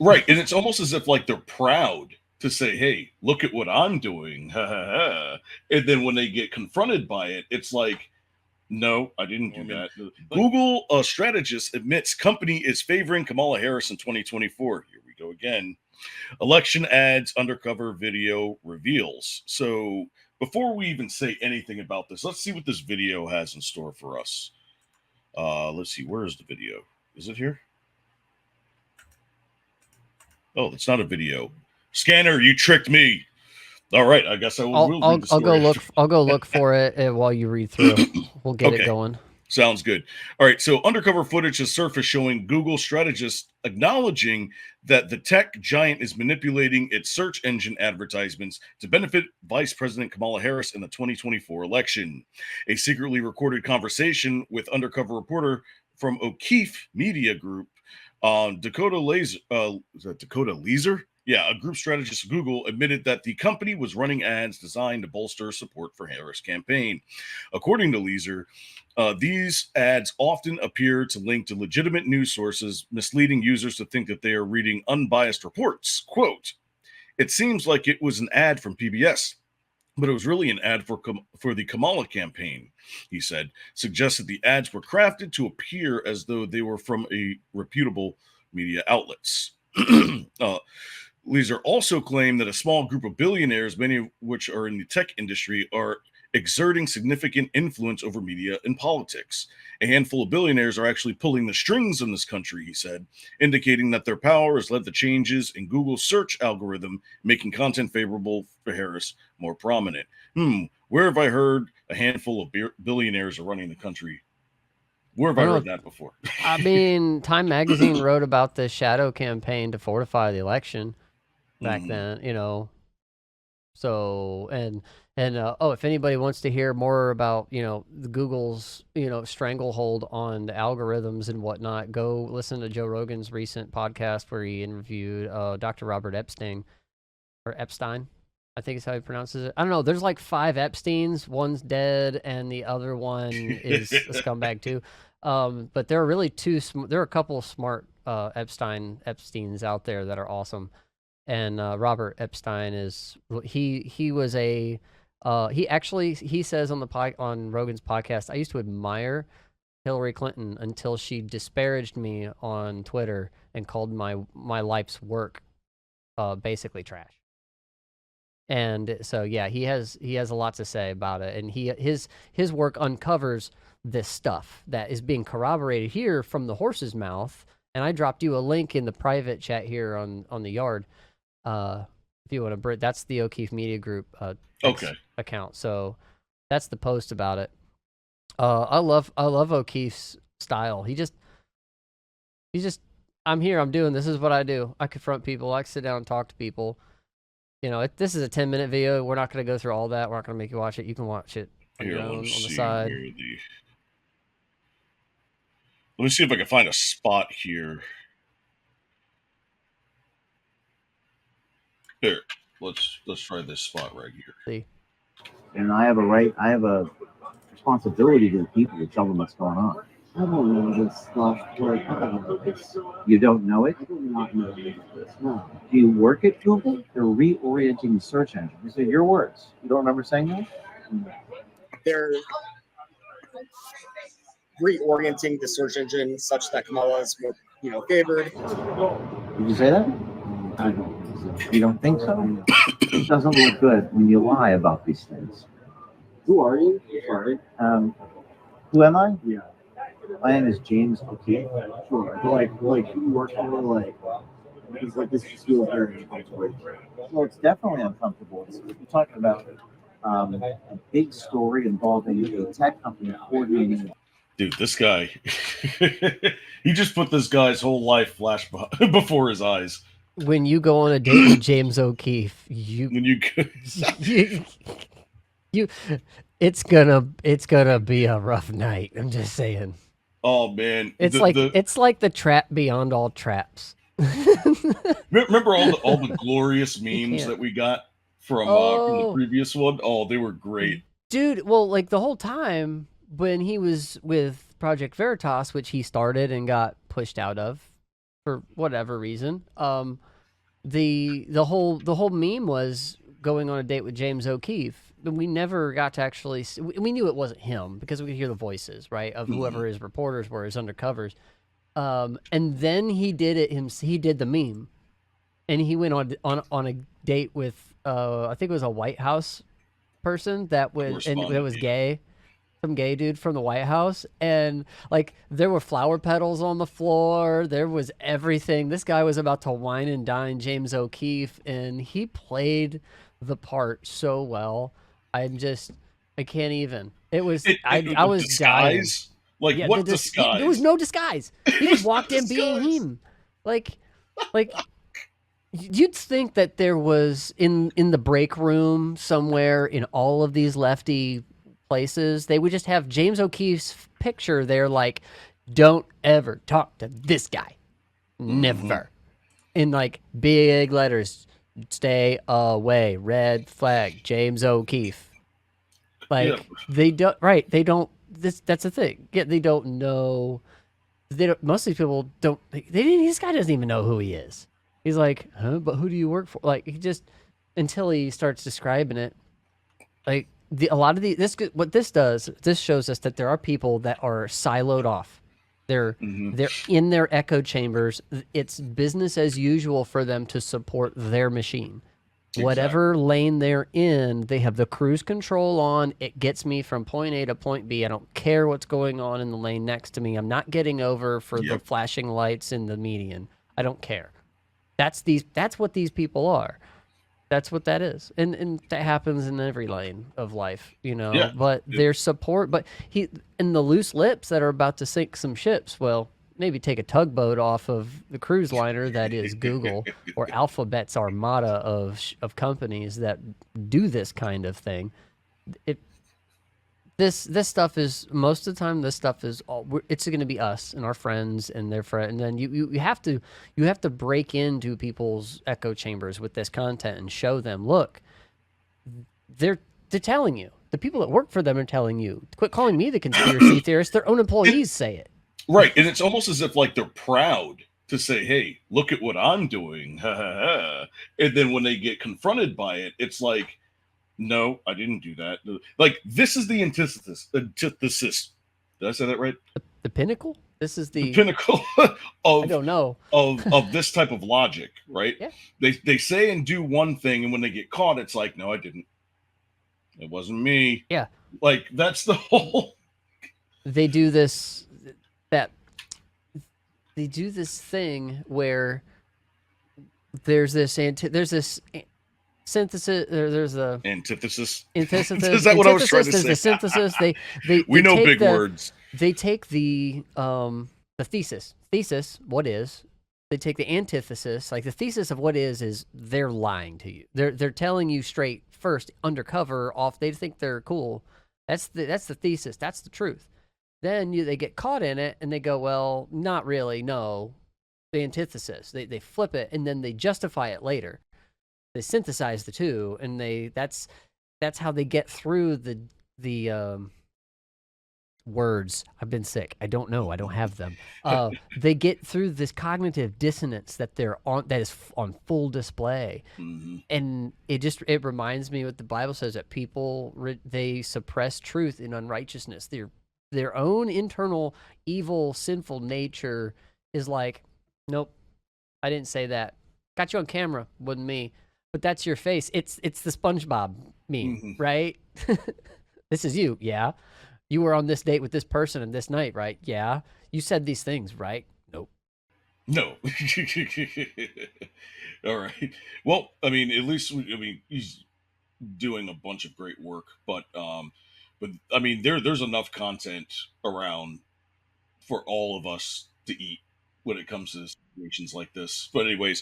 Right, and it's almost as if like they're proud to say, "Hey, look at what I'm doing," and then when they get confronted by it, it's like, "No, I didn't do that." Google strategist admits company is favoring Kamala Harris in 2024. Here we go again. Election ads, undercover video reveals. So before we even say anything about this, let's see what this video has in store for us. Let's see, where is the video? Is it here? Oh, it's not a video. Scanner, you tricked me. All right, I guess I will read the story. I'll go look for it while you read through. We'll get it going. Sounds good. All right, so undercover footage has surfaced showing Google strategists acknowledging that the tech giant is manipulating its search engine advertisements to benefit Vice President Kamala Harris in the 2024 election. A secretly recorded conversation with undercover reporter from O'Keefe Media Group, Dakota Laser, is that Dakota Leeser? Yeah, a group strategist at Google admitted that the company was running ads designed to bolster support for Harris' campaign. According to Leeser, these ads often appear to link to legitimate news sources, misleading users to think that they are reading unbiased reports. Quote, "It seems like it was an ad from PBS, but it was really an ad for the Kamala campaign," he said, suggests that the ads were crafted to appear as though they were from a reputable media outlets. Leeser also claimed that a small group of billionaires, many of which are in the tech industry, are exerting significant influence over media and politics. A handful of billionaires are actually pulling the strings in this country, he said, indicating that their power has led to changes in Google's search algorithm, making content favorable for Harris more prominent. Where have I heard a handful of billionaires are running the country? Where have I heard that before? I mean, Time Magazine wrote about the shadow campaign to fortify the election back then, you know. So, and if anybody wants to hear more about, you know, the Google's, you know, stranglehold on the algorithms and whatnot, go listen to Joe Rogan's recent podcast where he interviewed Dr. Robert Epstein, or Epstein, I think is how he pronounces it. I don't know. There's like 5 Epsteins. One's dead, and the other one is a scumbag too. But there are really there are a couple of smart Epsteins out there that are awesome. And Robert Epstein he was a he says on Rogan's podcast, I used to admire Hillary Clinton until she disparaged me on Twitter and called my life's work basically trash. And so yeah, he has a lot to say about it, and his work uncovers this stuff that is being corroborated here from the horse's mouth. And I dropped you a link in the private chat here on the yard. If you want to, that's the O'Keefe Media Group account. So that's the post about it. I love O'Keefe's style. He's just, I'm here. I'm doing this. Is what I do. I confront people. I sit down and talk to people. You know, this is a 10-minute video. We're not going to go through all that. We're not going to make you watch it. You can watch it on your own on the side. Let me see if I can find a spot here. Here, let's try this spot right here. See. And I have a responsibility to the people to tell them what's going on. I don't know this stuff. Like, I don't know this. You don't know it? I do not know this. No. Do you work at Google? They're reorienting the search engine. These are your words. You don't remember saying that? They're reorienting the search engine such that Kamala is more, you know, favored. Did you say that? I don't think so. You don't think so? It doesn't look good when you lie about these things. Who are you? Sorry. Who am I? Yeah. My name is James O'Keefe. Sure. Like who works for like? Because like this just feels very uncomfortable. Well, it's definitely uncomfortable. We're talking about a big story involving a tech company coordinating. Dude, this guy, he just put this guy's whole life flash before his eyes. When you go on a date with James O'Keefe, it's gonna be a rough night. I'm just saying. Oh man, it's like the trap beyond all traps. Remember all the glorious memes that we got from the previous one? Oh, they were great, dude. Well, like the whole time when he was with Project Veritas, which he started and got pushed out of, for whatever reason. The whole meme was going on a date with James O'Keefe. But we never got to actually we knew it wasn't him because we could hear the voices, right, of whoever his reporters were, his undercovers. And then he did it he did the meme. And he went on a date with I think it was a White House person that was gay, some gay dude from the White House, and like there were flower petals on the floor, there was everything. This guy was about to wine and dine James O'Keefe, and he played the part so well. I can't even. It was I was dying. disguise. Like Yeah, what disguise? there was no disguise. He just walked in being disguise. him, like. You'd think that there was in the break room somewhere in all of these lefty places, they would just have James O'Keefe's picture there, like, don't ever talk to this guy. Never. In like big letters, stay away, red flag, James O'Keefe. Like they don't that's the thing. Yeah, they don't know. Most of these people don't. This guy doesn't even know who he is. He's like, huh? But who do you work for? Like he just until he starts describing it. Like a lot of what this does. This shows us that there are people that are siloed off. They're in their echo chambers. It's business as usual for them to support their machine. Exactly. Whatever lane they're in, they have the cruise control on. It gets me from point A to point B. I don't care what's going on in the lane next to me. I'm not getting over for the flashing lights in the median. I don't care. That's what these people are. That's what that is. And that happens in every lane of life, Yeah. But their support, but and the loose lips that are about to sink some ships, well, maybe take a tugboat off of the cruise liner that is Google or Alphabet's armada of companies that do this kind of thing. This stuff is most of the time. This stuff is it's going to be us and our friends and their friends. And then you have to break into people's echo chambers with this content and show them. Look, they're telling you. The people that work for them are telling you. Quit calling me the conspiracy theorist. Their own employees say it. Right, and it's almost as if like they're proud to say, "Hey, look at what I'm doing," and then when they get confronted by it, it's like, "No, I didn't do that." Like this is the antithesis. Antithesis. Did I say that right? The pinnacle. This is the pinnacle of I don't know of this type of logic, right? Yeah. They say and do one thing, and when they get caught, it's like, "No, I didn't. It wasn't me." Yeah. Like that's the whole. They do this. They do this thing where there's this synthesis. There's a antithesis. Antithesis. Is that what I was trying to say? There's the synthesis. We know big words. They take the thesis. Thesis. What is? They take the antithesis. Like the thesis of what is they're lying to you. They're telling you straight first undercover off. They think they're cool. That's the thesis. That's the truth. Then they get caught in it and they go, well, not really. No, the antithesis. They flip it and then they justify it later. They synthesize the two, and that's how they get through the words. I've been sick. I don't know. I don't have them. They get through this cognitive dissonance that is on full display, and it reminds me what the Bible says that people they suppress truth in unrighteousness. Their own internal evil, sinful nature is like, nope, I didn't say that. Got you on camera, wasn't me. But that's your face. It's the SpongeBob meme, right? This is you, yeah. You were on this date with this person and this night, right? Yeah. You said these things, right? Nope. No. All right. Well, I mean, at least he's doing a bunch of great work, but I mean, there's enough content around for all of us to eat when it comes to situations like this. But anyways,